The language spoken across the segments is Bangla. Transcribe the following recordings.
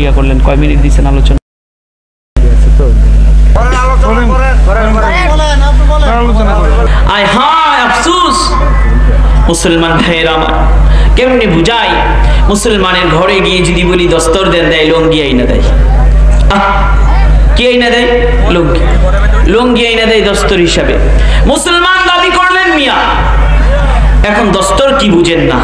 ইয়া করলেন, কয় মিনিট দিচ্ছেন আলোচনা? আয় হায় আফসোস মুসলমান ভাইয়েরা আমার, কেমনে বুঝাই? মুসলমানের ঘরে গিয়ে যদি বলি দস্তর দেন, দেয় লুঙ্গি আইনা দেয়। কি আইনা দেয়? লুঙ্গি। লুঙ্গি আইনা দেয় দস্তর হিসাবে। মুসলমান দাবি করলেন মিয়া, এখন দস্তর কি বুঝেন না?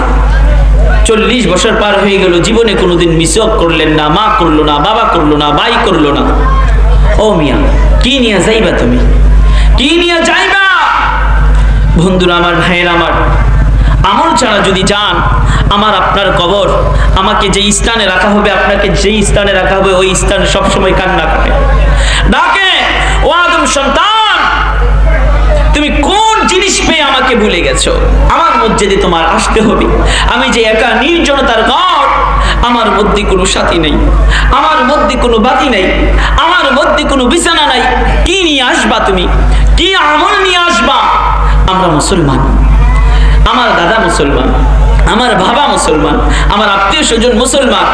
40 বছর পার হয়ে গেল, জীবনে কোনোদিন মিসওয়াক করলেন না, মা করলো না, বাবা করলো না, ভাই করলো না। ও মিয়া, কি নিয়ে যাইবা তুমি? কি নিয়ে যাইবা? বন্ধুরা আমার, ভাইয়ের আমার, আমল ছাড়া যদি যান, আমার আপনার কবর, আমাকে যে স্থানে রাখা হবে, আপনাকে যেই স্থানে রাখা হবে, ওই স্থানে সবসময় কান্না করে ডাকে, ও আদম সন্তান, তুমি কোন জিনিস পেয়ে আমাকে ভুলে গেছো? আমার মসজিদে তোমার আসতে হবে। আমি যে একা নির্জনতার ঘর, আমার মধ্যে কোনো সাথী নেই, আমার মধ্যে কোনো বাতি নেই, আমার মধ্যে কোনো বিছানা নাই। কি নিয়ে আসবা তুমি? কি আমল নিয়ে আসবা? আমরা মুসলমান, আমার দাদা মুসলমান, আমার বাবা মুসলমান, আমার আত্মীয় স্বজন মুসলমান,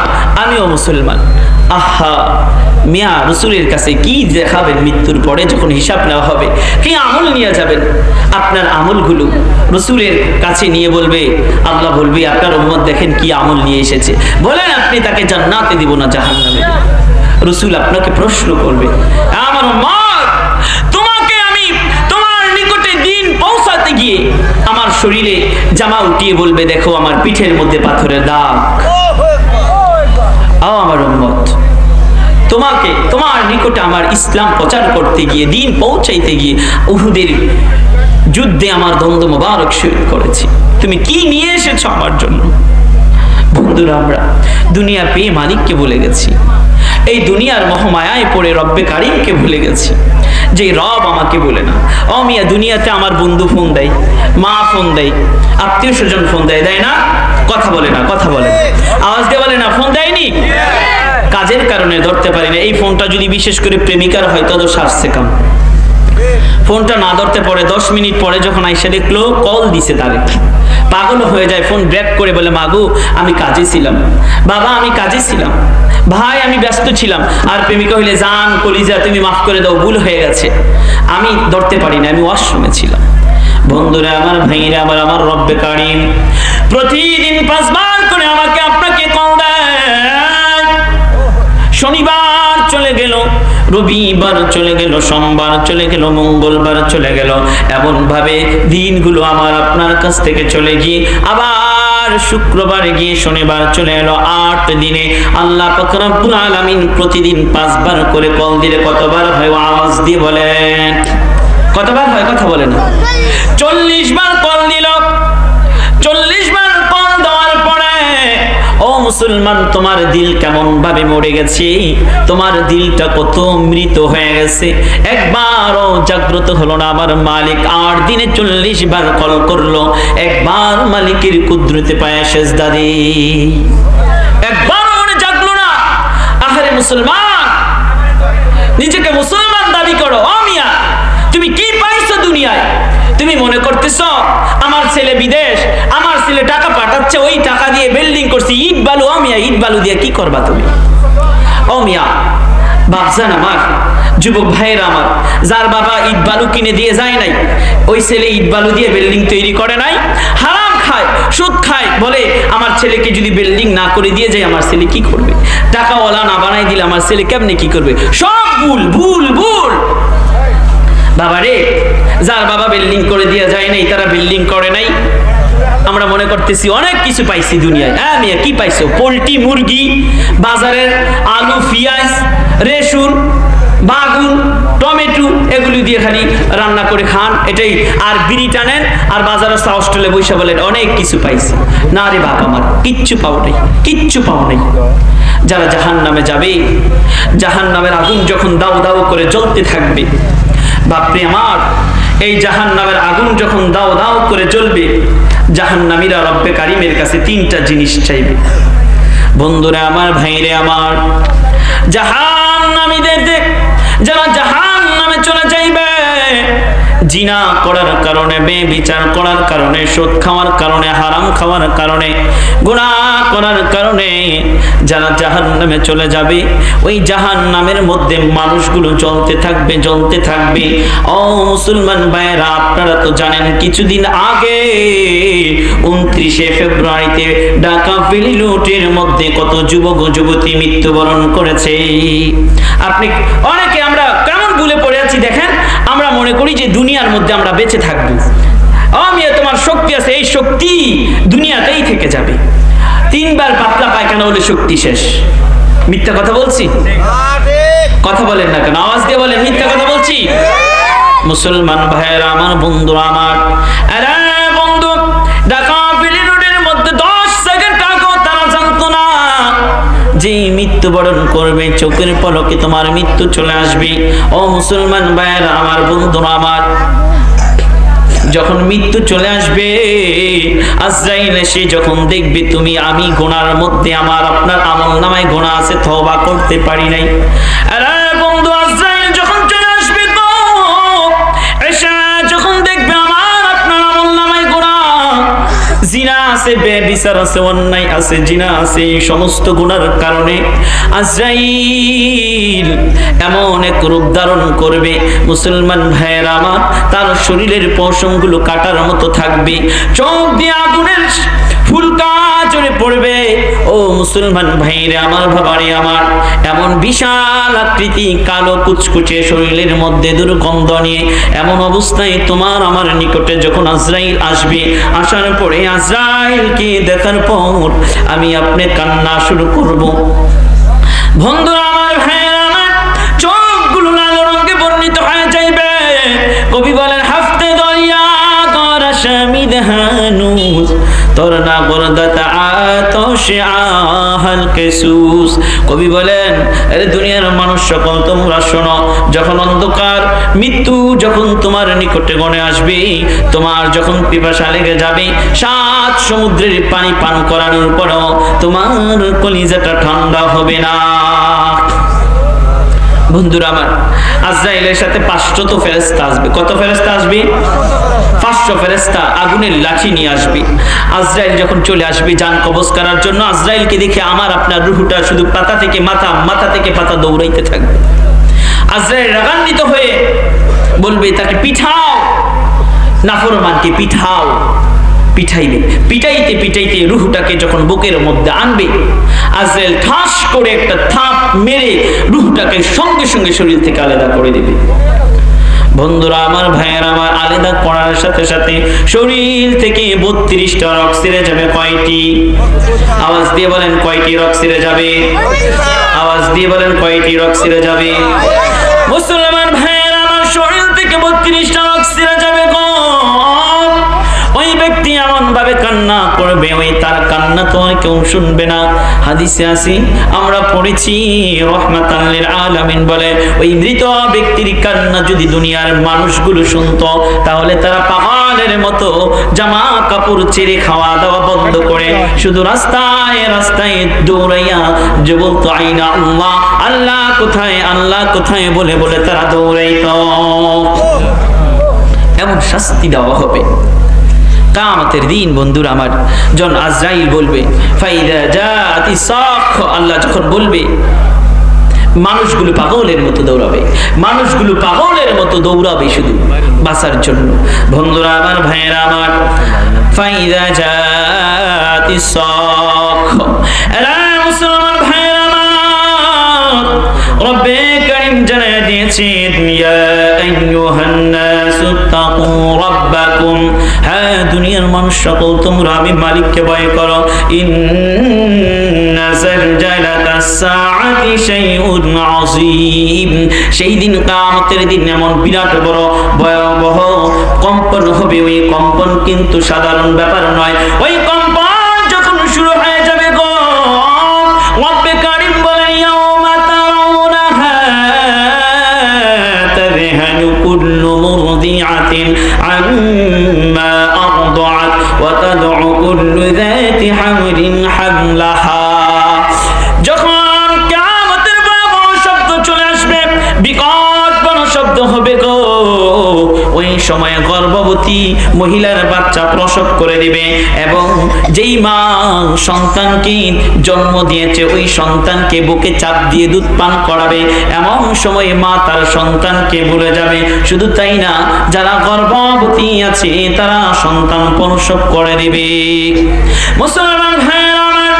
আমিও মুসলমান। আহা মিয়া, রসুলের কাছে কি দেখাবেন? মৃত্যুর পরে যখন হিসাব নেওয়া হবে, কি আমল নিয়ে যাবেন? আপনার আমলগুলো রসুলের কাছে নিয়ে বলবে, আল্লাহ বলবে আপনার উম্মত দেখেন কি আমল নিয়ে এসেছে, বলেন আপনি তাকে জান্নাতে দিব না জাহান্নামে দিব? রসুল আপনাকে প্রশ্ন করবে, আমার উম্মত, তোমাকে আমি তোমার নিকটে দিন পৌঁছাতে গিয়ে আমার শরীরে জামা উঠিয়ে বলবে, দেখো আমার পিঠের মধ্যে পাথরের দাগ। আমার উম্মত, তোমাকে তোমার নিকটে আমার ইসলাম প্রচার করতে গিয়ে, দিন পৌঁছাইতে গিয়ে উহুদের যুদ্ধে আমার দ্বন্দ্ব মোবারক শহীদ করেছি। তুমি কি নিয়ে এসেছো আমার জন্য? বন্ধুরা, আমরা দুনিয়া পেয়ে মালিককে ভুলে গেছি, এই দুনিয়ার মোহমায়ায় পড়ে রব্বে কারিমকে ভুলে গেছি, যে রব আমাকে বলে না। ও মিয়া, দুনিয়াতে আমার বন্ধু ফোন দেয়, মা ফোন দেয়, আত্মীয় স্বজন ফোন দেয়, দেয় না? কথা বলে না? কথা বলে, আওয়াজ দিয়ে বলে না? ফোন দেয়নি, কাজের কারণে ধরতে পারি না। এই ফোনটা যদি বিশেষ করে প্রেমিকার হয়, তত সারছে কাম। ফোনটা না ধরতে পরে 10 মিনিট পরে যখন আইসা দেখলো কল দিছে, তারে পাগল হয়ে যায়, ফোন ব্রেক করে বলে, মাগো আমি কাজে ছিলাম, বাবা আমি কাজে ছিলাম, ভাই আমি ব্যস্ত ছিলাম। আর প্রেমিকা হইলে, জান কলিজা তুমি মাফ করে দাও, ভুল হয়ে গেছে, আমি ধরতে পারি না, আমি ওয়াশরুমে ছিলাম। বন্ধুরা আমার, ভাইরা আমার, আমার রব্বে কারিম প্রতিদিন 5 বার করে আমাকে আপনাকে কল দেয়। শনিবার চলে গেল, রবিবার চলে গেল, সোমবার চলে গেল, মঙ্গলবার চলে গেল, এমন ভাবে দিনগুলো আমার আপনার কাছ থেকে চলে গিয়ে আবার শুক্রবার গিয়ে শনিবার চলে এলো। 8 দিনে আল্লাহ পাক রব্বুল আলামিন প্রতিদিন 5 বার করে কল দিলে কতবার হয়? আওয়াজ দিয়ে বলেন, কতবার হয়? কথা বলেন। 40 বার কল দিল। 40 বার কল দেওয়ার পরে, ও মুসলমান, তোমার দিল কেমন ভাবে মরে গেছে? তোমার দিলটা কত মৃত হয়ে গেছে, একবারও জাগ্রত হলো না আমার মালিক। 8 দিনে 40 বার কল করলো, একবার মালিকের কুদরতে পায়ে সেজদা দিই, একবার মনে জাগলো না। আহারে মুসলমান, নিজেকে মুসলমান দাবি করো, ও মিয়া তুমি কি পাইছো দুনিয়ায়? তুমি মনে করতেছো আমার ছেলে বিদেশ, আমার ছেলে টাকা পাঠাচ্ছে, ওই টাকা দিয়ে বিল্ডিং করছি, ইট বালু। ও মিয়া, ইট বালু দিয়ে কি করবা তুমি? ও মিয়া, বাপজান আমার, যুবক ভাইয়েরা আমার, যার বাবা ইট বালু কিনে দিয়ে যায় নাই, ওই ছেলে ইট বালু দিয়ে বিল্ডিং তৈরি করে নাই, হারাম খায়, সুদ খায়, বলে আমার ছেলেকে যদি বিল্ডিং না করে দিয়ে যায়, আমার ছেলে কি করবে? টাকাওয়ালা না বানাই দিলে আমার ছেলে কেমনে কি করবে? সব ভুল ভুল ভুল। বাবা রে, যার বাবা বিল্ডিং করে দিয়ে যায় নাই, তারা বিল্ডিং করে নাই। আমরা মনে করতেছি অনেক কিছু পাইছি দুনিয়ায়। হ্যাঁ মিয়া, কি পাইছো? পোল্ট্রি, মুরগি, বাজারের আলু, পেঁয়াজ, রসুন, বাগুন, টমেটো, এগুলি দিয়ে খালি রান্না করে খান, এটাই। আর বিড়ি টানেন, আর বাজারের হোস্টেলে বসে বলেন অনেক কিছু পাইছি। না রে বাবা আমার, কিচ্ছু পাও নাই, কিচ্ছু পাও নাই। যারা জাহান্নামে যাবে, জাহান্নামের আগুন যখন দাউ দাউ করে জ্বলতে থাকবে, বাপরে আমার, এই জাহান্নামের আগুন যখন দাও দাও করে জ্বলবে, জাহান্নামীরা রব্বে কারিমের কাছে 3টা জিনিস চাইবে। বন্ধুরা আমার, ভাইরে আমার, জাহান্নামীদের যারা জাহান্নামে চলে যাইবে, জিনা করার কারণে, বেবিচার করার কারণে, সুদ খাওয়ার কারণে, হারাম খাওয়ার কারণে, গুনাহ করার কারণে যারা জাহান্নামে চলে যাবে, ওই জাহান্নামের মধ্যে মানুষগুলো জ্বলতে থাকবে, জ্বলতে থাকবে। ও মুসলমান ভাইরা, আপনারা তো জানেন কিছুদিন আগে 29শে ফেব্রুয়ারিতে ঢাকা ভ্যালি লুটের মধ্যে কত যুবক ও যুবতী মৃত্যুবরণ করেছে। আপনি অনেকে আমরা কেমন ভুলে পড়ে আছি দেখেন, আমরা মনে করি যে দুনিয়ার মধ্যে আমরা বেঁচে থাকবো, আমি তোমার শক্তি আছে, এই শক্তি দুনিয়াতেই থেকে যাবে। 3 বার পাতলা পায়খানা হলে শক্তি শেষ। মিথ্যা কথা বলছি? কথা বলেন না কেন? আওয়াজ দিয়ে বলেন মিথ্যা কথা বলছি? মুসলমান ভাইয়েরা আমার, বন্ধুরা আমার, আরে বন্ধু, ঢাকা ভ্যালি রোডের মধ্যে 10 সেকেন্ড আগেও তারা জানতো না যে মৃত্যুবরণ করবে, চোখের পলকে তোমার মৃত্যু চলে আসবে। ও মুসলমান ভাইয়েরা আমার, বন্ধুরা আমার, যখন মৃত্যু চলে আসবে, আজরাইল এসে যখন দেখবে তুমি আমি গুনার মধ্যে, আমার আপনার আমলনামায় গুনাহ আছে, তওবা করতে পারি নাই। আরে বন্ধু, আজরাইল যখন চলে আসবে তো এসে যখন দেখবে আমার আপনার আমলনামায় গুনাহ, জিনা আছে, বেবিচার আছে, অন্যায় আছে, জিনা আছে, এই সমস্ত গুনার কারণে আজরাইল এমন এক রূপ ধারণ করবে, মুসলমান ভাইয়েরা আমার, তার শরীরের পশমগুলো কাটার মতো থাকবে, চোখ দিয়ে আগুনের ফুলকা ঝরে পড়বে। ও মুসলমান ভাইরা আমার, বাবারে আমার, এমন বিশাল আকৃতি, কালো কুচকুচে শরীরের মধ্যে দুর্গন্ধ নিয়ে, এমন অবস্থায় তোমার আমার নিকটে যখন আজরাইল আসবে, আসার পরে আজরাইলকে দেখার পর আমি আপনি কান্না শুরু করব। বন্ধুরা আমার, ভাইয়েরা আমার, চোখগুলো লাল রঙে বর্ণিত হয়ে যাইবে। কবি বলেন, হাফতে দরিয়া করা শামিদ হানুস তোর না বরদাতা আতশে আহাল কেসুস। কবি বলেন, আরে দুনিয়ার মানুষ সকল তোমরা শোনো, যখন অন্ধকার মৃত্যু যখন তোমার নিকটে গণে আসবে, তোমার যখন পিপাসা লেগে যাবে, 7 সমুদ্রের পানি পান করানোর পরও তোমার কলিজাটা ঠান্ডা হবে না। বন্ধুরা আমার, আজরাইলের সাথে 500 ফেরেশতা আসবে। কত ফেরেশতা আসবে? 500 ফেরেশতা আগুনের লাঠি নিয়ে আসবে। আজরাইল যখন চলে আসবে জান কবজ করার জন্য, আজরাইলকে দেখে আমার আপনার রূহটা শুধু পাতা থেকে মাথা, মাথা থেকে পাতা দৌড়াইতে থাকবে। আজরাইল রাগান্বিত হয়ে বলবে, তাকে পিঠাও, নাফরমানকে পিঠাও। পিঠাইবে, পিটাইতে পিটাইতে রূহটাকে যখন বুকের মধ্যে আনবে, আজরাইল ঠাস করে একটা থাপ মেরে রূহটাকে সঙ্গে সঙ্গে শরীর থেকে আলাদা করে দেবে। বন্ধুরা আমার, ভাইয়েরা আমার, আলাদা করার সাথে সাথে শরীর থেকে 32টা রগ ছিঁড়ে যাবে। কয়টি? আওয়াজ দিয়ে বলেন, কয়টি রগ ছিঁড়ে যাবে? আওয়াজ দিয়ে বলেন, কয়টি রগ ছিঁড়ে যাবে? মুসলমান ভাইয়েরা আমার, শরীর থেকে 32টা রগ ছিঁড়ে যাবে গো। ওই ব্যক্তি এমন ভাবে কান্না করবে, ওই তার কান্না তো আর কেউ শুনবে না। হাদিসে আছে, আমরা পড়েছি, রাহমাতাল লিল আলামিন বলে, ওই মৃত ব্যক্তির কান্না যদি দুনিয়ার মানুষগুলো শুনতো, তাহলে তারা পাগলের মতো জামা কাপড় ছেড়ে, খাওয়া দাওয়া বন্ধ করে শুধু রাস্তায় রাস্তায় দৌড়াইয়া যে বলতো, আইনা আল্লাহ, আল্লাহ কোথায়, আল্লাহ কোথায় বলে বলে তারা দৌড়াইতো। এমন শাস্তি দেওয়া হবে কিয়ামতের দিন। বন্ধুরা আমার, যখন আজরাইল বলবে, ফাইদা জাতি সাখ, আল্লাহ যখন বলবে, মানুষগুলো পাগলের মতো দৌড়াবে, মানুষগুলো পাগলের মতো দৌড়াবে শুধু বাঁচার জন্য। বন্ধুরা আমার, ভাইয়েরা আমার, ফাইদা জাতি সাখ, এরা মুসলমান ভাইয়েরা আমার, রব্বে কারীম জানায় দিয়েছেন, ইয়া আইয়ুহান নাসু তাকু রাব্বাকুম, হ্যাঁ দুনিয়ার মানুষ সকল তোমরা আমি মালিককে ভয় করো। ইন্না জালজালাতাস সাআতি শাইউন আযীম, সেই দিন কিয়ামতের দিন এমন বিরাট বড় ভয়াবহ কম্পন হবে। ওই কম্পন কিন্তু সাধারণ ব্যাপার নয়। ওই কম্পন যখন শুরু হয়ে যাবে গো, রব্বে কারীম বলেন, ইয়াউমা তারাউনাহা তাযহালু কুল্লু মুরদিআতিন আম্মা আরদাআত ওয়া তাদউ কুল্লু যাতি হামলিন হামলাহা। যখন কিয়ামতের বড় শব্দ চলে আসবে, বিকট বড় শব্দ হবে গো, ওই সময়ে গর্ভবতী মহিলার বাচ্চা প্রসব করে দিবে এবং যেই মা সন্তানকে জন্ম দিয়েছে ওই সন্তানকে বুকে চাপ দিয়ে দুধ পান করাবে, এমন সময়ে মা তার সন্তানকে ভুলে যাবে। শুধু তাই না, যারা গর্ভবতী আছে তারা সন্তান প্রসব করে দিবে। মুসলমান ভাইয়েরা আমার,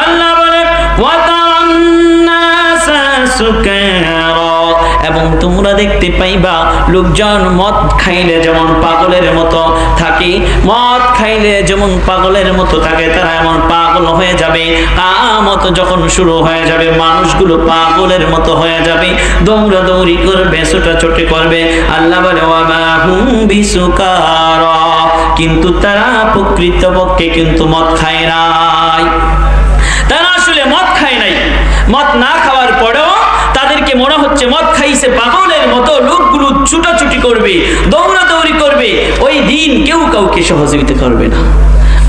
আল্লাহ বলে এবং তোমরা দেখতে পাইবা লোকজন মদ খাইলে যেমন পাগলের মতো থাকে, মদ খাইলে যেমন পাগলের মতো থাকে, তারা এমন পাগল হয়ে যাবে। কিয়ামত যখন শুরু হয়ে যাবে মানুষগুলো পাগলের মতো হয়ে যাবে, দৌড়াদৌড়ি করবে, ছোটাছুটি করবে। আল্লাহ বলে ওয়ামা হুম বিসুকারা, কিন্তু তারা প্রকৃতপক্ষে কিন্তু মদ খায় নাই। তারা আসলে মদ খায় নাই। মদ না খাওয়ার পরেও তাদেরকে মনে হচ্ছে মদ খাইছে, পাগলের মতো লোকগুলো ছুটাছুটি করবে, দৌড়াদৌড়ি করবে। ওই দিন কেউ কাউকে সহযোগিতা করবে না।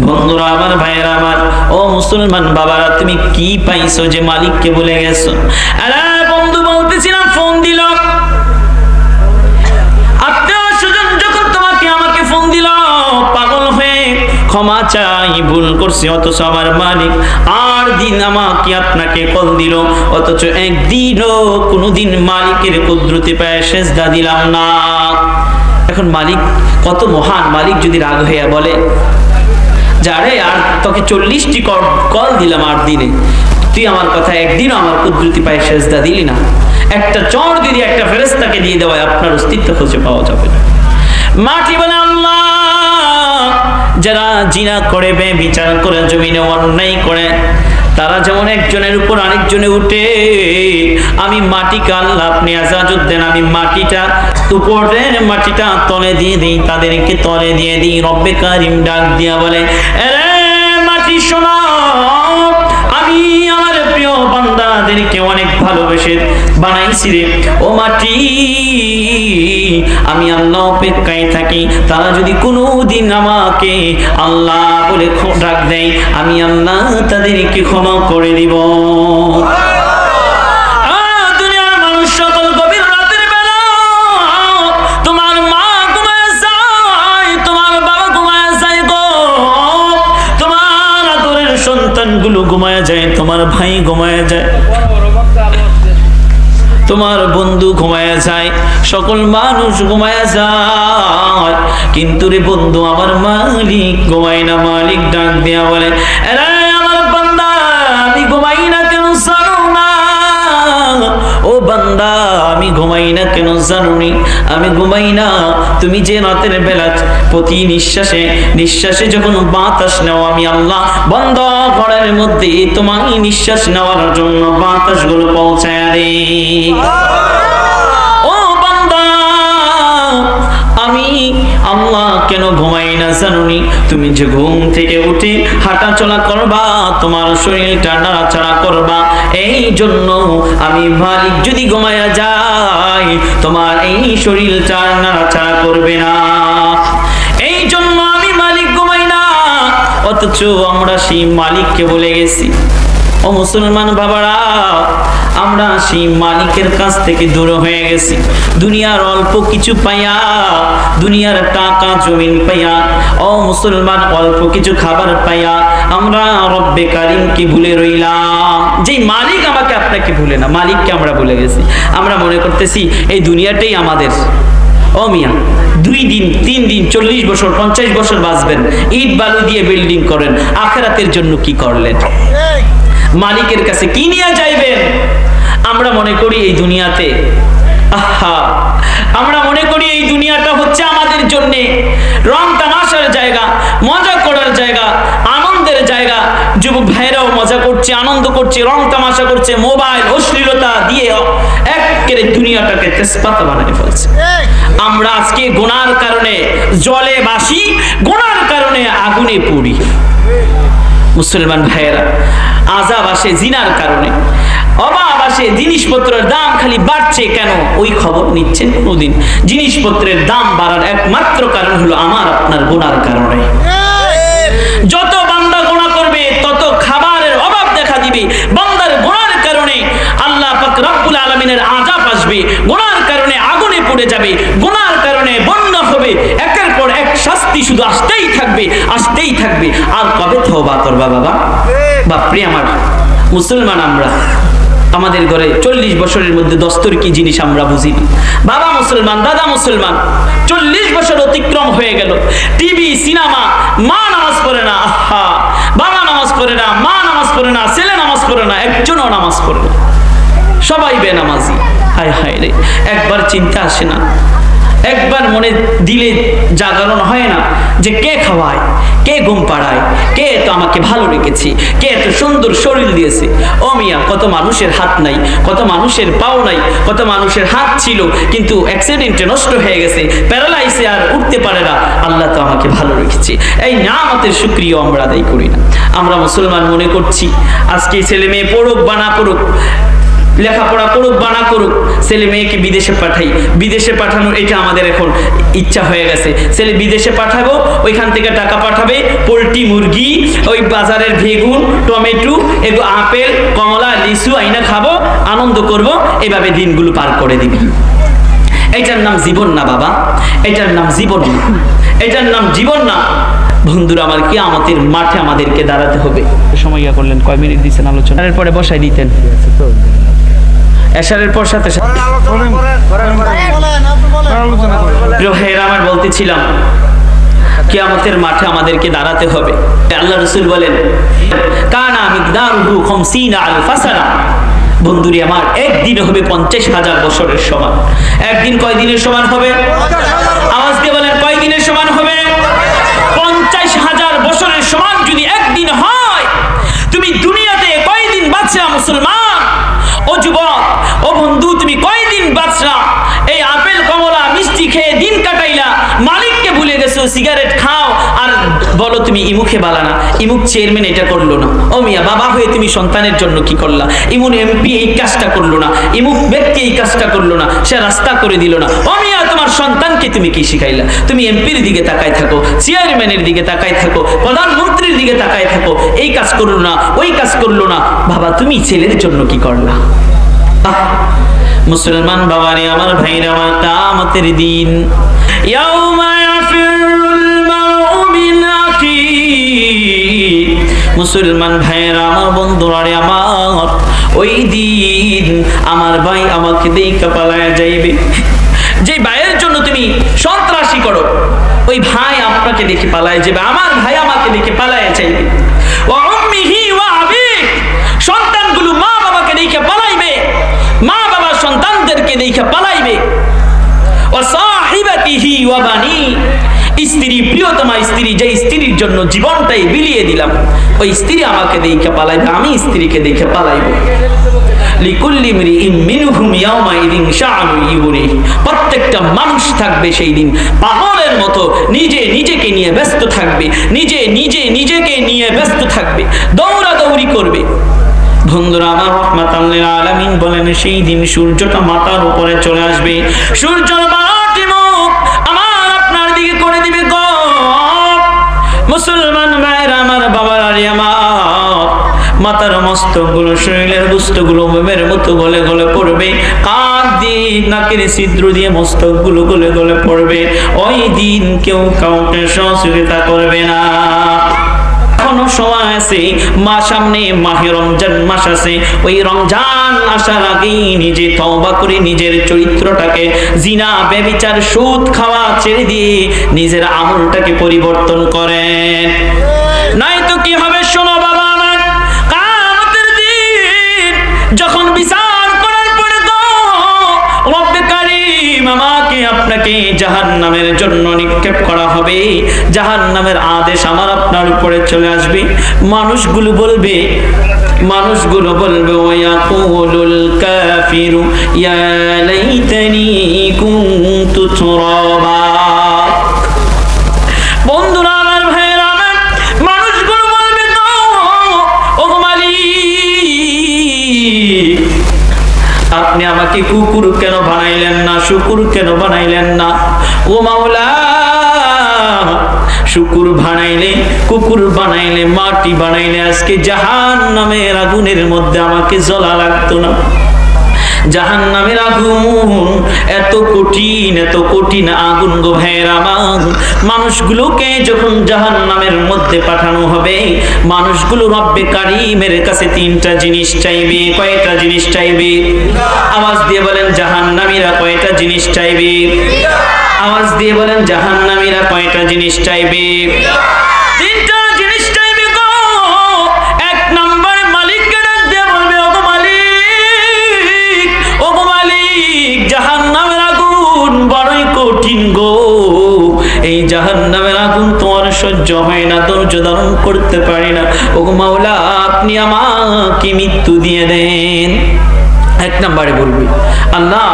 বন্ধুরা আমার, ভাইয়েরা আমার, ও মুসলমান বাবারা, তুমি কি পাইছো যে মালিককে ভুলে গেছো? আরে বন্ধু বলতেছিলাম, ফোন দিল, আত্মীয় স্বজন যখন তোমাকে আমাকে ফোন দিল পাগল হয়ে ক্ষমা চাই, ভুল করছি, অথচ আমার মালিক আর দিন আমাকে আপনাকে কল দিল, অথচ একদিনও কোনোদিন মালিকের কুদরতি পায়ে সেজদা দিলাম না। এখন মালিক কত মহান! মালিক যদি রাগ হইয়া বলে যারে আর তোকে 40টি কল দিলাম 8 দিনে, তুই আমার কথা একদিনও আমার কুদরতি পায়ে সেজদা দিলি না, একটা চড় যদি একটা ফেরেশতাকে দিয়ে দেওয়া আপনার অস্তিত্ব খুঁজে পাওয়া যাবে না। মাটি বলে আল্লাহ, যারা জিনা করে, বিচার করে, জমিনে অন্যায় করে, তারা যেমন একজনের উপর আরেকজনে উঠে, আমি মাটিকে আল্লাহ আপনি আজাজুদ দেন, আমি মাটিটা উপরের মাটিটা তলে দিয়ে দিই, তাদেরকে তলে দিয়ে দিই। রব্বে কারিম ডাক দিয়া বলে, আরে মাটি শোনো, আমি আমার প্রিয় বান্দাদেরকে অনেক ভালোবেসে বানাইছি রে। ও মাটি, আমি আল্লাহ অপেক্ষায় থাকি, তারা যদি কোনোদিন আমাকে আল্লাহ বলে ডাক দেয়, আমি আল্লাহ তাদেরকে ক্ষমা করে দিব। দুনিয়ার মানুষ সকল গভীর রাতের বেলা তোমার মা ঘুমায় যায়, তোমার বাবা ঘুমায় যায় গো, তোমার আদরের সন্তানগুলো ঘুমায় যায়, তোমার ভাই ঘুমায় যায়, তোমার বন্ধু ঘুমায়া যায়, সকল মানুষ ঘুমায়া যায়, কিন্তু রে বন্ধু আমার মালিক ঘুমায় না। মালিক ডাক দিয়া বলে, আরে আমার বান্দা, আমি ঘুমাই না কেন জানো না? ও বান্দা, আমি ঘুমাই না কেন জানো নি? আমি ঘুমাই না, তুমি যে রাতের বেলা প্রতি নিঃশ্বাসে নিঃশ্বাসে যখন বাতাস নাও, আমি আল্লাহ বন্ধ ঘরের মধ্যে তোমার নিঃশ্বাস নেওয়ার জন্য বাতাসগুলো পৌঁছায় দেই। ও বান্দা, আমি আল্লাহ কেন ঘুমাই না জানুনি? তুমি যে ঘুম থেকে উঠে হাঁটা চলা করবা, তোমার শরীরটা নাড়াচাড়া করবা, এই জন্য আমি মালিক যদি ঘুমায়া যাই, তোমার এই শরীরটা নাড়াচাড়া করবে না, এই জন্য আমি মালিক ঘুমাই না। অথচ আমরা সেই মালিককে বলে গেছি। ও মুসলমান বাবারা, আমরা সেই মালিকের কাছ থেকে দূর হয়ে গেছি। দুনিয়ার অল্প কিছু পাইয়া, দুনিয়ার টাকা জমিন পাইয়া, ও মুসলমান অল্প কিছু খাবার পাইয়া আমরা রব্বে কারিমকে ভুলে রইলাম। যে মালিক আমাকে আপনাকে ভুলে না, মালিককে আমরা ভুলে গেছি। আমরা মনে করতেছি এই দুনিয়াটাই আমাদের। ও মিয়া, 2 দিন 3 দিন 40 বছর 50 বছর বাঁচবেন, ইট বালু দিয়ে বিল্ডিং করেন, আখিরাতের জন্য কি করলেন? মালিকের কাছে কি নিয়ে যাইবেন? আমরা মনে করি এই দুনিয়াতে, আমরা মনে করি এই দুনিয়াটা হচ্ছে আমাদের জন্য রং তামাশার জায়গা, মজা করার জায়গা, আনন্দের জায়গা। যুবক ভাইরাও মজা করছে, আনন্দ করছে, রং তামাশা করছে, মোবাইল অশ্লীলতা দিয়ে একেবারে দুনিয়াটাকে তেজপাতা বানিয়ে ফেলছে। আমরা আজকে গুনার কারণে জলে বাসি, গুনার কারণে আগুনে পুড়ি। মুসলমান ভাইয়েরা, আযাব আসে জিনার কারণে, অভাব আসে, জিনিসপত্রের দাম খালি বাড়ছে কেন? ওই খবর নিচ্ছেন কোনদিন? জিনিসপত্রের দাম বাড়ার একমাত্র কারণ হলো আমার আপনার গুনার কারণে। যত বান্দা গুনাহ করবে তত খাবারের অভাব দেখা দিবে। বান্দার গুনার কারণে আল্লাহ পাক রব্বুল আলামিনের আযাব আসবে, গুনার কারণে আগুনে পুড়ে যাবে, গুনার কারণে বন্যা হবে, থাকবে, আসতেই থাকবে। আর কবে তওবা করবা বাবা? বাপরে আমার মুসলমান আমরা, আমাদের ঘরে 40 বছরের মধ্যে দস্তর কি জিনিস আমরা বুঝি না। বাবা মুসলমান, দাদা মুসলমান, 40 বছর অতিক্রম হয়ে গেল। টিভি, সিনেমা, মা নামাজ পড়ে না, আহা, বাবা নামাজ পড়ে না, মা নামাজ পড়ে না, ছেলে নামাজ পড়ে না, একজনও নামাজ পড়ে না, সবাই বেনামাজি। হায় হায় রে, একবার চিন্তা আসে না, একবার মনে দিলে জাগরণ হয় না যে কে খাওয়ায়, কে ঘুম পাড়ায়, কে তো আমাকে ভালো রেখেছে, কে এত সুন্দর শরীর দিয়েছে। ও মিয়া, কত মানুষের হাত নাই, কত মানুষের পাও নাই, কত মানুষের হাত ছিল কিন্তু অ্যাক্সিডেন্টে নষ্ট হয়ে গেছে, প্যারালাইসে আর উঠতে পারে না। আল্লাহ তো আমাকে ভালো রেখেছে, এই নিয়ামতের শুকরিয়া আমরা আদায় করি না। আমরা মুসলমান মনে করছি আজকে ছেলে মেয়ে পড়ুক বা না পড়ুক, লেখাপড়া করুক বা না করুক, ছেলে মেয়েকে বিদেশে পাঠাই, বিদেশে পাঠানোর এটা আমাদের এখন ইচ্ছা হয়ে গেছে। ছেলে বিদেশে পাঠাবো, ওইখান থেকে টাকা পাঠাবে, পোলট্রি, মুরগি, ওই বাজারের বেগুন, টমেটো, এগুলো আপেল, কমলা, লিচু আইনা খাবো, আনন্দ করব, এভাবে দিনগুলো পার করে দিবি। এটার নাম জীবন না বাবা, এটার নাম জীবন না, এটার নাম জীবন না। বন্ধুরা আমার, কিয়ামতের মাঠে আমাদেরকে দাঁড়াতে হবে। সময় করলেন, কয় মিনিট দিচ্ছেন আলোচনার পরে বসাই দিতেন, এশারের পর সাথে আমার বলতেছিলাম কিয়ামতের মাঠে আমাদেরকে দাঁড়াতে হবে। আল্লাহ রাসূল বলেন কানা মিকদারুহু 50 আলফা সানা। বন্ধুরি আমার, একদিন হবে 50,000 বছরের সমান। একদিন কয় দিনের সমান হবে? আওয়াজ দিয়ে বলেন, কয় দিনের সমান হবে? 50,000 বছরের সমান যদি একদিন হয়, তুমি দুনিয়াতে কয়দিন বাঁচলা মুসলমান? ও যুবক, ও বন্ধু, তুমি কয়দিন বাঁচলা? এই আপেল, কমলা, মিষ্টি খেয়ে দিন কাটাইলা, মালিককে ভুলে গেছো, সিগারেট খাও আর বলো তুমি ইমুখে বালা না, ইমুক চেয়ারম্যান এটা করলো না। ও মিয়া, বাবা হয়ে তুমি সন্তানের জন্য কি করলা? ইমুন এমপি এই কাজটা করলো না, ইমুক ব্যক্তি এই কাজটা করলো না, সে রাস্তা করে দিল না। ও মিয়া, তোমার সন্তানকে তুমি কি শিখাইলা? তুমি এমপির দিকে তাকায় থাকো, চেয়ারম্যানের দিকে তাকায় থাকো, প্রধানমন্ত্রীর দিকে তাকায় থাকো, এই কাজ করলো না, ওই কাজ করলো না। বাবা, তুমি ছেলের জন্য কি করলা? মুসলমান বাবারে আমার, ভাইরা আমার, কিয়ামতের দিন ইয়াউমা ইয়াফিরুল মারউ মিন আখিহি। মুসলমান ভাইরা আমার, বন্ধুরা আমার, ওই দিন আমার ভাই আমাকে দেখে পালায়া যাইবে। যে ভাইয়ের জন্য তুমি সন্ত্রাসী করো, ওই ভাই আপনাকে দেখে পালায় যাবে। আমার ভাই আমাকে দেখে পালায়া যাইবে। ওয়া উম্মিহি ওয়া আবিহি, সন্তানগুলো মা বাবাকে দেখে পালাইবে, মা বাবা সন্তানদেরকে দেখে পালাইবে। ওয়া সাহিবাতিহি ওয়া বানি, স্ত্রী, প্রিয়তমা স্ত্রী, যে স্ত্রীর জন্য জীবনটাই বিলিয়ে দিলাম, ওই স্ত্রী আমাকে দেখে পালাইবে, আমি স্ত্রীকে দেখে পালাইব। লিকুল্লি ইমরিইন মিনহুম ইয়াওমাইযিন শাআনু ইউগনি। প্রত্যেকটা মানুষ থাকবে সেই দিন পাগলের মতো, নিজেকে নিয়ে ব্যস্ত থাকবে, নিজেকে নিয়ে ব্যস্ত থাকবে, দৌড়াদৌড়ি করবে। বন্ধুরা আমার, রাহমাতাল লিল আলামিন বলেন সেই দিন সূর্যটা মাথার উপরে চলে আসবে, সূর্যের বারোটি মুখ আমার আপনার দিকে করে দিবে গো। মুসলমান ভাইরা আমার, বাবারা আমার, মাথার মস্তকগুলো, শরীরের গোস্তগুলো মোমের মতো গলে গলে পড়বে, কাঁধ দিয়ে, নাকের ছিদ্র দিয়ে মস্তকগুলো গলে গলে পড়বে। ওই দিন কেউ কাউকে সহযোগিতা করবে না। এখনো সময় আছে, মা সামনে মাহে রমজান মাস আছে, ওই রমজান আসার আগেই নিজে তওবা করে নিজের চরিত্রটাকে জিনা, ব্যভিচার, সুদ খাওয়া ছেড়ে দিয়ে নিজের আমলটাকে পরিবর্তন করেন। নয়তো কি হবে? শোনো বাবা আমার, কিয়ামতের দিন যখন বিচার করার পরে গো রব্বে কারীম আমাকে আপনাকে জাহান্নামের জন্য নিক্ষেপ করা হবে, জাহান্নামের আদেশ আমার আপনার উপরে চলে আসবে। মানুষগুলো বলবে ওয়ায়াকুলুল কাফিরু ইয়া লাইতানি কুনতু তুরাবা। বন্ধুরা আমার, ভাইরা আমার, মানুষগুলো বলবে ও মালিক, আপনি আমাকে কুকুর কেন বানাইলেন না, শুকুর কেন বানাইলেন না? ও মাওলা, শুকুর বানাইলে, কুকুর বানাইলে, মাটি বানাইলে আজকে জাহান্নামের আগুনের মধ্যে আমাকে জ্বলা লাগতো না। জাহান্নামের আগুন এত কঠিন আগুন গো ভাইরা আমার। মানুষগুলোকে যখন জাহান্নামের মধ্যে পাঠানো হবে, মানুষগুলো রব্বে কারীমের কাছে তিনটা জিনিস চাইবে। কয়টা জিনিস চাইবে? আওয়াজ দিয়ে বলেন জাহান্নামীরা কয়টা জিনিস চাইবে? আওয়াজ দিয়ে বলেন জাহান্নামীরা কয়টা জিনিস চাইবে? তিনটা জিনিস চাইবে গো। এক নম্বর মালিককে ডাক দিয়ে বলবে, ওগো মালিক, ওগো মালিক, জাহান্নামের আগুন বড়ই কঠিন গো, এই জাহান্নামের আগুন তোমার সহ্য হয় না, ধৈর্য ধারণ করতে পারি না, ওগো মাওলা আপনি আমাকে মৃত্যু দিয়ে দেন। এক নম্বরে বলবে আল্লাহ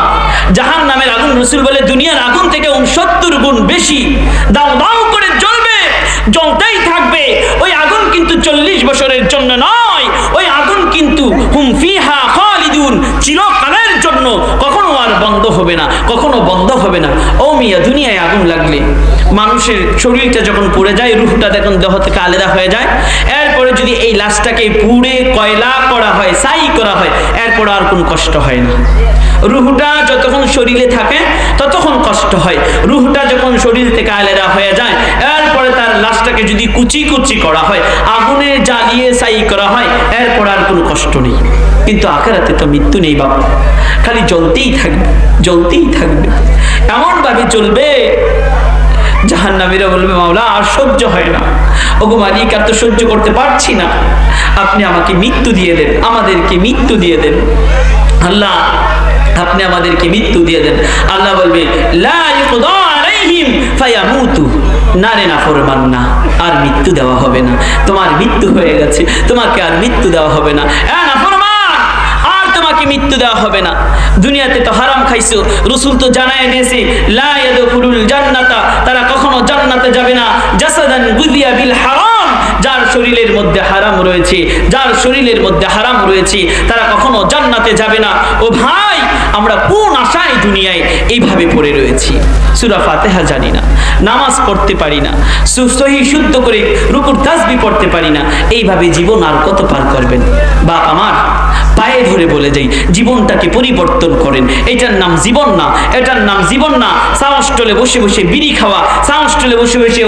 জাহান্নামের আগুন, রাসূল বলে দুনিয়ার আগুন থেকে 69 গুণ বেশি দাও দাও করে জ্বলবে, জ্বলতেই থাকবে। ওই আগুন কিন্তু 40 বছরের জন্য নয়, ওই আগুন কিন্তু হুম ফিহা খালিদুন, চিরকালের জন্য, কখনো আর বন্ধ হবে না, কখনো বন্ধ হবে না। ও মিয়া, দুনিয়ায় আগুন লাগলে মানুষের শরীরটা যখন পুড়ে যায়, রূহটা দেখুন দেহ থেকে আলাদা হয়ে যায়, এরপরে যদি এই লাশটাকে পুড়ে কয়লা করা হয়, ছাই করা হয়, এরপর আর কোনো কষ্ট হয় না। রূহটা যতক্ষণ শরীরে থাকে ততক্ষণ কষ্ট হয়, রূহটা যখন শরীর থেকে আলাদা হয়ে যায়, এরপরে তার লাশটাকে যদি কুচি কুচি করা হয়, আগুনে জ্বালিয়ে ছাই করা হয়, এরপর আর কোনো কষ্ট নেই। কিন্তু আখিরাতে তো মৃত্যু নেই বাবা, খালি জ্বলতেই থাকবে, জ্বলতেই থাকবে, এমন ভাবে চলবে জাহান্নামীরা বলবে মাওলা আর সহ্য হয় না, ওগো মালিক আর তো সহ্য করতে পারছি না, আপনি আমাকে মৃত্যু দিয়ে দেন, আমাদেরকে মৃত্যু দিয়ে দেন, আল্লাহ আপনি আমাদেরকে মৃত্যু দিয়ে দেন। আল্লাহ বলবে লা ইউকদা আলাইহিম ফায়ামুতু, না রে নাফরমান না, আর মৃত্যু দেওয়া হবে না, তোমার মৃত্যু হয়ে গেছে, তোমাকে আর মৃত্যু দেওয়া হবে না। নাফরমান, আর তোমাকে মৃত্যু দেওয়া হবে না। দুনিয়াতে তো হারাম খাইছো, রাসূল তো জানায় দিয়েছে লা ইয়াদখুলুল জান্নাতা, তারা কখনো জান্নাতে যাবে না। জাসাদান গুযিয়া বিল হারাম, যার শরীরের মধ্যে হারাম রয়েছে, যার শরীরের মধ্যে হারাম রয়েছে, তারা কখনো জান্নাতে যাবে না। ও ভাই, আমরা কোন আশায় দুনিয়ায় এইভাবে পড়ে রয়েছি? সূরা ফাতিহা জানি না, নামাজ পড়তে পারি না, সহিহ শুদ্ধ করে রুকুর তাসবিহ পড়তে পারি না, এইভাবে জীবন আর কত পার করবেন? বাপ আমার পায়ে ধরে বলে যাই, জীবনটাকে পরিবর্তন করেন। এটার নাম জীবন না, এটার নাম জীবন না। সাউস্টলে বসে বসে বিড়ি খাওয়া, সাউস্টলে বসে বসে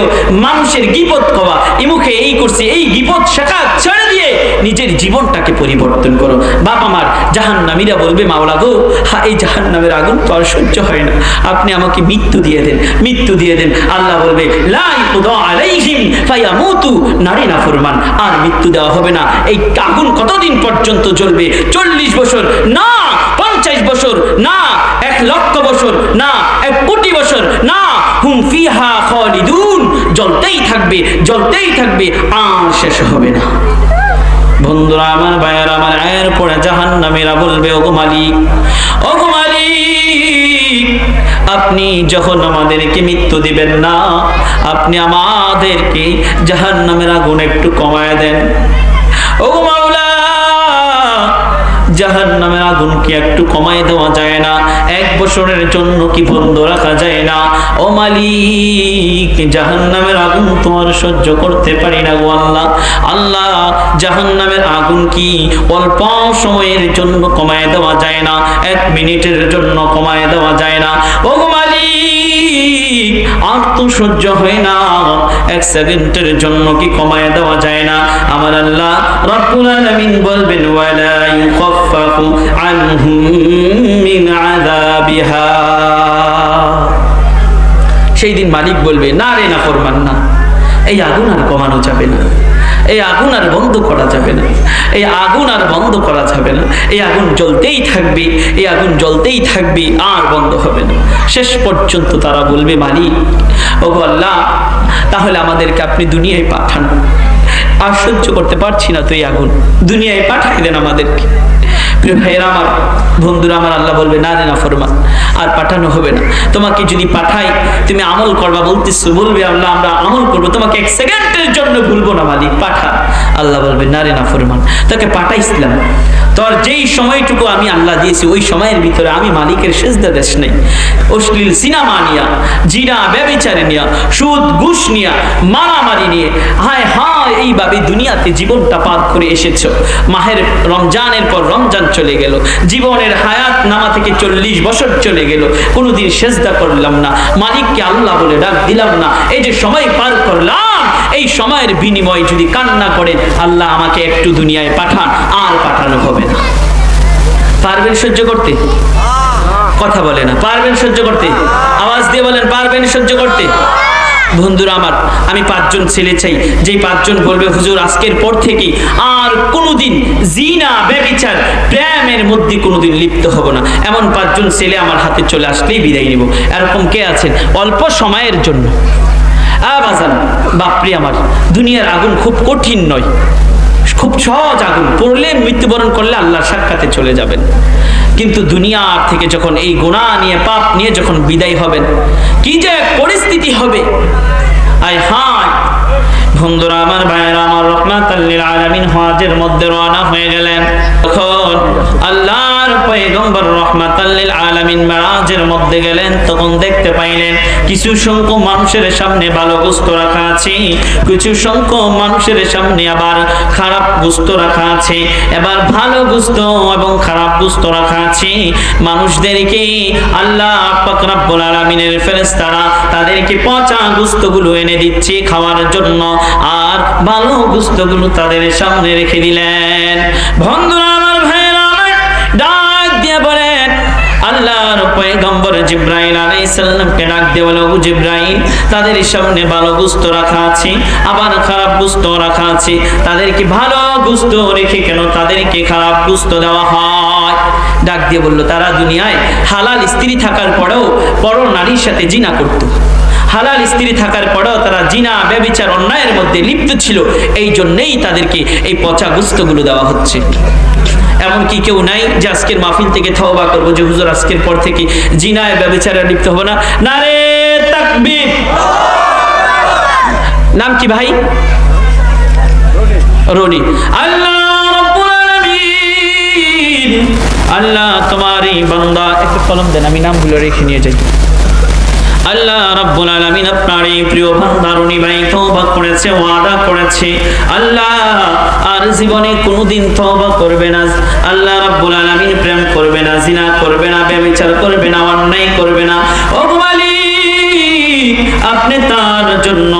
মানুষের গীবত খাওয়া, এই মুখে এই করছে, এই গীবত শেখা ছেড়ে দিয়ে নিজের জীবনটাকে পরিবর্তন করো। বাপ আমার, জাহান্নামীরা বলবে মাওলা গো, এই জাহান্নামের আগুন তো আর সহ্য হয় না, আপনি আমাকে মৃত্যু দিয়ে দেন, মৃত্যু দিয়ে দেন। আল্লাহ বলবে লা ইউকদা আলাইহিম ফায়ামুতু, নারী নাফরমান, আর মৃত্যু দেওয়া হবে না। এই আগুন কতদিন পর্যন্ত জ্বলবে? 40 বছর না, 50 বছর না, 1,00,000 বছর না, 1 কোটি বছর না, হুম ফিহা খালিদুন, জ্বলতেই থাকবে, জ্বলতেই থাকবে, আর শেষ হবে না। বন্ধুরা আমার, ভাইয়ারা আমার, আয়ের পরে জাহান্নামীরা বলবে ওগো মালিক, ওগো মালিক, আপনি যখন আমাদেরকে মৃত্যু দিবেন না, আপনি আমাদেরকে জাহান্নামের আগুন একটু কমায় দেন। ওগো মাওলা, জাহান্নামের আগুন কি একটু কমায় দেওয়া যায় না? 1 বছরের জন্য কি বন্ধ রাখা যায় না? ও মালিক, জাহান্নামের আগুন তোমার সহ্য করতে পারি না গো আল্লাহ। আল্লাহ, জাহান্নামের আগুন কি অল্প সময়ের জন্য কমায় দেওয়া যায় না? 1 মিনিটের জন্য কমায় দেওয়া যায় না? ও মালিক, আর তো সহ্য হয় না, 1 সেকেন্ডের জন্য কি কমায় দেওয়া যায় না? আমার আল্লাহ রব্বুল আলামিন বলবেন ওয়ালা ইউখাফফাফু আনহুম মিন আযাবিহা, সেই দিন মালিক বলবে না রে নাফরমান না, এই আগুন আর কমানো যাবে না, এই আগুন আর বন্ধ করা যাবে না, এই আগুন আর বন্ধ করা যাবে না, এই আগুন জ্বলতেই থাকবে, এই আগুন জ্বলতেই থাকবে, আর বন্ধ হবে না। শেষ পর্যন্ত তারা বলবে মালিক, ওগো আল্লাহ, তাহলে আমাদেরকে আপনি দুনিয়ায় পাঠান, আর সহ্য করতে পারছি না তো এই আগুন, দুনিয়ায় পাঠিয়ে দেন আমাদেরকে। প্রিয় ভাইয়েরা আমার, বন্ধুরা আমার, আল্লাহ বলবে না রে নাফরমান, আর পাঠানো হবে না। তোমাকে যদি পাঠাই তুমি আমল করবা বলতেছো, বলবে আল্লাহ আমরা আমল করবো, তোমাকে 1 সেকেন্ডের জন্য ভুলবো না, মালিক পাঠা। আল্লাহ বলবে না রে নাফরমান, তোকে পাঠাইছিলাম, তোর যেই সময়টুকু আমি আল্লাহ দিয়েছি ওই সময়ের ভিতরে আমি মালিকের সেজদা দেশ নাই, অশ্লীল সিনেমা নিয়া, জিনা ব্যভিচারে নিয়া, সুদ ঘুষ নিয়া, মারামারি নিয়ে, হায় হায় এইভাবে দুনিয়াতে জীবনটা পার করে এসেছো। মাহের রমজানের পর রমজান চলে গেল, জীবনের হায়াত নামা থেকে 40 বছর চলে গেল, কোনোদিন সেজদা করলাম না, মালিককে আল্লাহ বলে ডাক দিলাম না, এই যে সময় পার করলাম, এই সময়ের বিনিময়ে যদি কান্না করেন আল্লাহ আমাকে একটু দুনিয়ায় পাঠান, আর পাঠানো হবে না। পারবেন সহ্য করতে? কথা বলে না। পারবেন সহ্য করতে? আওয়াজ দিয়ে বলেন, পারবেন সহ্য করতে? বন্ধুরা আমার, আমি 5 জন ছেলে চাই, যেই 5 জন বলবে হুজুর আজকের পর থেকে আর কোনোদিন জিনা ব্যভিচার প্রেমের মধ্যে কোনোদিন লিপ্ত হব না, এমন 5 জন ছেলে আমার হাতে চলে আসলেই বিদায় নিব। এরকম কে আছেন? অল্প সময়ের জন্য বাজান, বাপরে আমার, দুনিয়ার আগুন খুব কঠিন নয়, খুব সহজ আগুন, পড়লে মৃত্যুবরণ করলে আল্লাহর সাক্ষাতে চলে যাবেন। কিন্তু দুনিয়া থেকে যখন এই গুনাহ নিয়ে, পাপ নিয়ে যখন বিদায় হবেন, কি যে পরিস্থিতি হবে, আয় হায়। বন্ধুরা আমার, ভাইয়েরা আমার, রাহমাতাল লিল আলামিন হজের মধ্যে রওনা হয়ে গেলেন। তখন আল্লাহর পয়গম্বর রাহমাতাল লিল আলামিন মেরাজের মধ্যে গেলেন, তখন দেখতে পাইলেন কিছু সংখ্যক মানুষের সামনে ভালো গোশত রাখা আছে, কিছু সংখ্যক মানুষের সামনে আবার খারাপ গোশত রাখা আছে, এবার ভালো গোশত এবং খারাপ গোশত রাখা আছে। মানুষদেরকে আল্লাহ পাক রব্বুল আলামিনের ফেরেশতারা তাদেরকে পচা গোশতগুলো এনে দিচ্ছে খাওয়ার জন্য, আর ভালো গোশতগুলো তাদের সামনে রেখে দিলেন। বন্ধুরা আমার, ভাইয়েরা আমার, ডাক দিয়ে বলেন, আল্লাহর পয়গম্বর জিবরাইল আলাইহিস সালামকে ডাক দিয়ে বলে, ও জিবরাইল, তাদের সামনে ভালো গোশত রাখা আছে, আবার খারাপ গোশত রাখা আছে, তাদেরকে ভালো গোশত রেখে কেন তাদেরকে খারাপ গোশত দেওয়া হয়? ডাক দিয়ে বলল, তারা দুনিয়ায় হালাল স্ত্রী থাকার পরেও পর নারীর সাথে জিনা করত, হালাল স্ত্রী থাকার পরেও তারা জিনা ব্যভিচার অন্যায়ের মধ্যে লিপ্ত ছিল, এই জন্যই তাদেরকে এই পচা গোশতগুলো দেওয়া হচ্ছে। এমন কি কেউ নাই যে আজকের মাহফিল থেকে তওবা করবো যে হুজুর আজকের পর থেকে জিনায় ব্যভিচারে লিপ্ত হবো না? নারে তাকবীর! নাম কি ভাই? রনি। আল্লাহ রাব্বুল আলামিন, আল্লাহ তোমার এই বান্দা, একটু কলম দেন, আমি নামগুলো রেখে নিয়ে যাই। আল্লাহ রাব্বুল আলামিন আপনার এই প্রিয় বান্দা রনি ভাই তওবা করেছে, ওয়াদা করেছে, আল্লাহ আর জীবনে কোনোদিন তওবা করবে না, আল্লাহ রাব্বুল আলামিন প্রেম করবে না, জিনা করবে না, ব্যভিচার করবে না, অন্যায় করবে না। ও মালিক, আপনি তার জন্য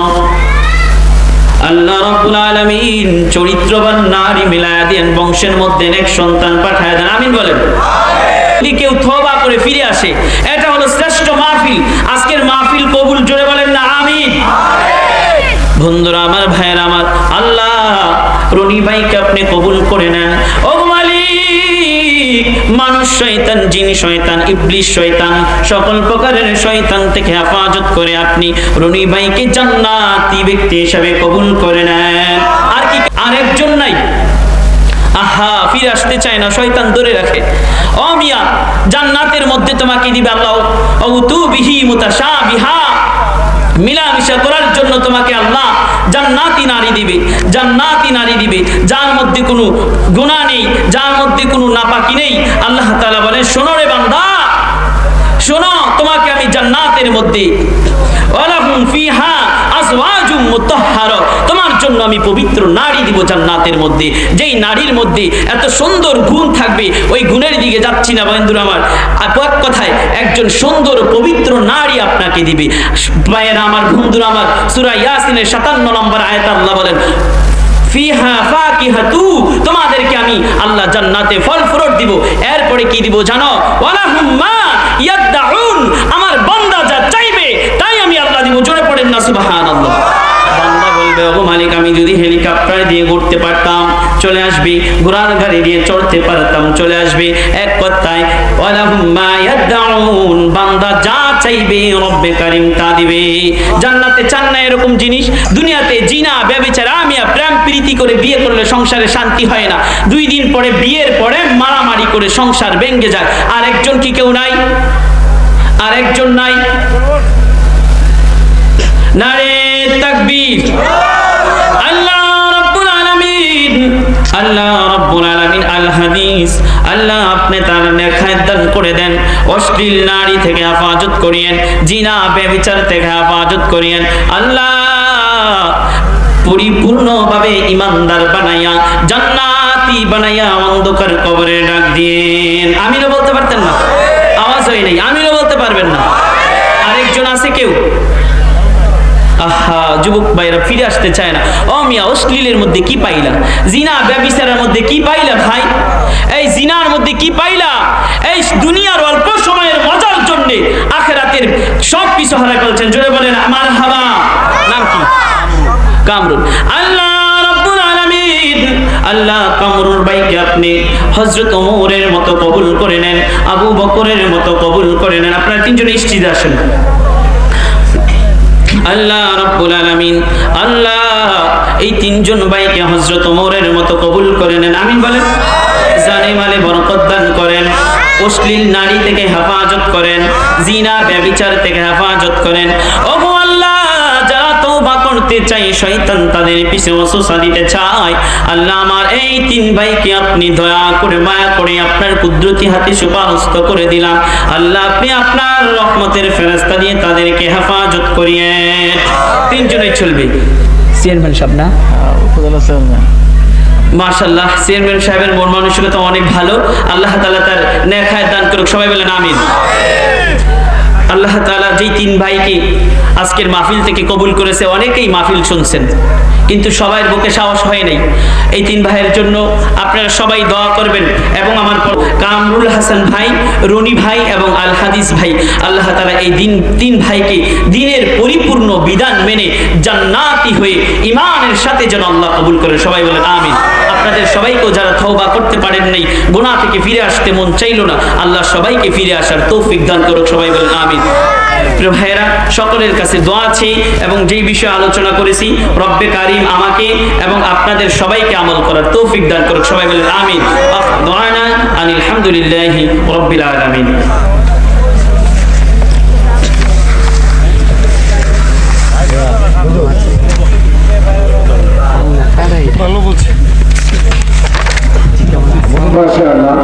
আল্লাহ রাব্বুল আলামিন চরিত্রবান নারী মিলায়া দেন, বংশের মধ্যে এক সন্তান পাঠায় দেন। আমিন বলেন। যদি কেউ তওবা করে ফিরে আসে, এটা হলো শ্রেষ্ঠ মাহফিল। আজকের মাহফিল কবুল, জোরে বলেন না আমিন। বন্ধুরা আমার, ভাইয়েরা আমার, আল্লাহ রনি ভাইকে আপনি কবুল করে নেন। ও মালিক, মানুষ শয়তান, জিন শয়তান, ইবলিস শয়তান, সকল প্রকারের শয়তান থেকে হেফাজত করে আপনি রনি ভাইকে জান্নাতি ব্যক্তি হিসেবে কবুল করে নেন। আর কি আরেকজন নাই? আহা, ফিরে আসতে চায় না, শয়তান ধরে রাখে। ও মিয়া, জান্নাতের মধ্যে তোমাকে দিবে আল্লাহ আউতু বিহি মুতাশাবিহা, মিলামিশা করার জন্য তোমাকে আল্লাহ জান্নাতি নারী দিবে, জান্নাতি নারী দিবে যার মধ্যে কোনো গুনাহ নেই, যার মধ্যে কোনো নাপাকি নেই। আল্লাহ তাআলা বলেন, শোনো রে বান্দা, শোনো, তোমাকে আমি জান্নাতের মধ্যে ওয়ালাহুম ফিহা আজওয়াজুম মুতাহহারা, তোমার জন্য আমি পবিত্র নারী দিব জান্নাতের মধ্যে, যেই নারীর মধ্যে এত সুন্দর গুণ থাকবে। ওই গুণের দিকে যাচ্ছি না বন্ধুরা আমার, এক কথায় একজন সুন্দর পবিত্র নারী আপনাকে দিবে। ভাইয়েরা আমার, বন্ধুরা আমার, সূরা ইয়াসিনের 57 নম্বর আয়াতে আল্লাহ বলেন, ফিহা ফাকিহাতু, তোমাদেরকে আমি আল্লাহ জান্নাতে ফল ফ্রুট দিব। এরপরে কি দিব জানো? ওয়ালাহুম মা ইয়াদউন, আমার বান্দা যা চাইবে তাই আমি আল্লাহ দিব। জোরে পড়েন না সুবহানাল্লাহ। বান্দা বলবে, ও মালিক, আমি যদি হেলিকপ্টার দিয়ে ঘুরতে পারতাম চলে আসবে, ঘোড়ার গাড়ি দিয়ে চড়তে পারতাম চলে আসবে। এক কথায় ওয়ালাহুম মা ইয়াদউন, বান্দা যা চাইবে রব্বে কারীম তা দিবে। জান্নাতে চান না এরকম জিনিস? দুনিয়াতে জিনা ব্যভিচার আমিয়া প্রেম প্রীতি করে বিয়ে করলে সংসারে শান্তি হয় না, 2 দিন পরে বিয়ের পরে মারামারি করে সংসার ভেঙে যায়। আর একজন কি কেউ নাই? আর একজন নাই? নারে তাকবীর! আল্লাহ রাব্বুল আলামিন, আল্লাহ রাব্বুল আলামিন আল হাদিস, আল্লাহ আপনি তার নেখায়ত দান করে দেন, অশ্লীল নারী থেকে হেফাজত করিয়েন, জিনা ব্যভিচার থেকে হেফাজত করিয়েন। আল্লাহ পরিপূর্ণভাবে ইমানদার বানাইয়া জান্নাতি জান্নাতি বানাইয়া অন্ধকার কবরে ডাক দিন। আমিনও বলতে পারতেন না, আওয়াজ হয় নাই, আমিনও বলতে পারবেন না। আরেকজন আছে কেউ? আহা, যুবক ভাইরা ফিরে আসতে চায় না। ও মিয়া, অশ্লীলের মধ্যে কি পাইলা? জিনা ব্যভিচারের মধ্যে কি পাইলা ভাই? এই জিনার মধ্যে কি পাইলা? এই দুনিয়ার অল্প সময়ের মজার জন্য আখিরাতের সব কিছু হারাই ফেলছেন। জোরে বলেন মারহাবা। নাম কি? কামরুল। আল্লাহ রাব্বুল আলামিন, আল্লাহ কামরুল ভাইকে আপনি হযরত ওমরের মতো কবুল করে নেন, আবু বকরের মতো কবুল করে নেন। আপনারা তিনজনে স্টেজে আসেন। আল্লাহ রাব্বুল আলামিন, আল্লাহ এই তিনজন ভাইকে হযরত ওমরের মতো কবুল করে নেন। আমিন বলেন। জানে মালে বরকত দান করেন, অশ্লীল নারী থেকে হেফাজত করেন, জিনা ব্যভিচার থেকে হেফাজত করেন। ওগো আল্লাহ, যারা তওবা করতে চাই, শয়তান তাদের পিছে ওয়াসওয়াসা দিতে চায়, আল্লাহ আমার এই তিন ভাইকে আপনি দয়া করে মায়া করে আপনার কুদরতি হাতে সুপারস্ত করে দিলাম। আল্লাহ আপনি আপনার রহমতের ফেরেশতা দিয়ে তাদেরকে হেফাজত করিয়ে। তিনজনেই চলবে। চেয়ারম্যান সাহেব না? মাশাআল্লাহ, চেয়ারম্যান সাহেবের মন মানসিকতা অনেক ভালো। আল্লাহ তাআলা তার নেক হায়াত দান করুক। সবাই বলেন আমিন। আল্লাহ তাআলা যেই তিন ভাইকে আজকের মাহফিল থেকে কবুল করেছে, অনেকেই মাহফিল শুনছেন কিন্তু সবার বুকে সাহস হয় নাই। এই তিন ভাইয়ের জন্য আপনারা সবাই দোয়া করবেন। এবং আমার কামরুল হাসান ভাই, রনি ভাই এবং আল হাদিস ভাই, আল্লাহ তাআলা এই তিন ভাইকে দিনের পরিপূর্ণ বিধান মেনে জান্নাতি হয়ে ঈমানের সাথে যেন আল্লাহ কবুল করে। সবাই বলেন আমিন। আপনাদের সবাইকেও যারা তওবা করতে পারেন নাই, গুনাহ থেকে ফিরে আসতে মন চাইলো না, আল্লাহ সবাইকে ফিরে আসার তৌফিক দান করুক। সবাই বলেন আমিন। প্রিয় ভাইয়েরা, সকলের কাছে দোয়া আছে এবং যেই বিষয়ে আলোচনা করেছি, রব্বে কারিম আমাকে এবং আপনাদের সবাইকে আমল করার তৌফিক দান করুক। সবাই বলেন আমিন। দোয়ানা আলহামদুলিল্লাহি রাব্বিল আলামিন। ভালো বলছি। মাশাআল্লাহ।